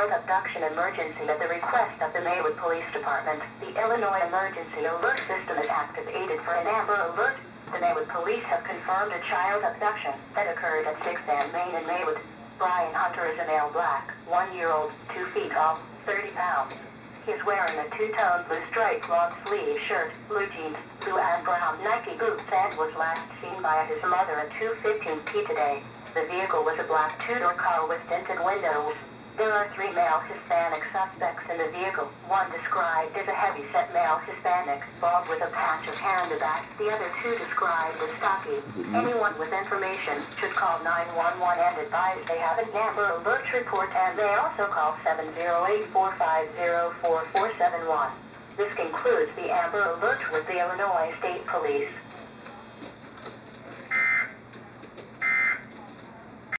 child abduction emergency at the request of the Maywood Police Department. The Illinois Emergency Alert System is activated for an Amber Alert. The Maywood Police have confirmed a child abduction that occurred at 6th and Main in Maywood. Brian Hunter is a male black, 1-year-old, 2 feet tall, 30 pounds. He is wearing a two-tone blue striped long-sleeve shirt, blue jeans, blue and brown Nike boots, and was last seen by his mother at 2:15 p. today. The vehicle was a black two-door car with tinted windows. There are 3 male Hispanic suspects in the vehicle. One described as a heavy-set male Hispanic, bald with a patch of hair in the back. The other 2 described as stocky. Anyone with information should call 911 and advise they have an Amber Alert report, and they also call 708-450-4471. This concludes the Amber Alert with the Illinois State Police.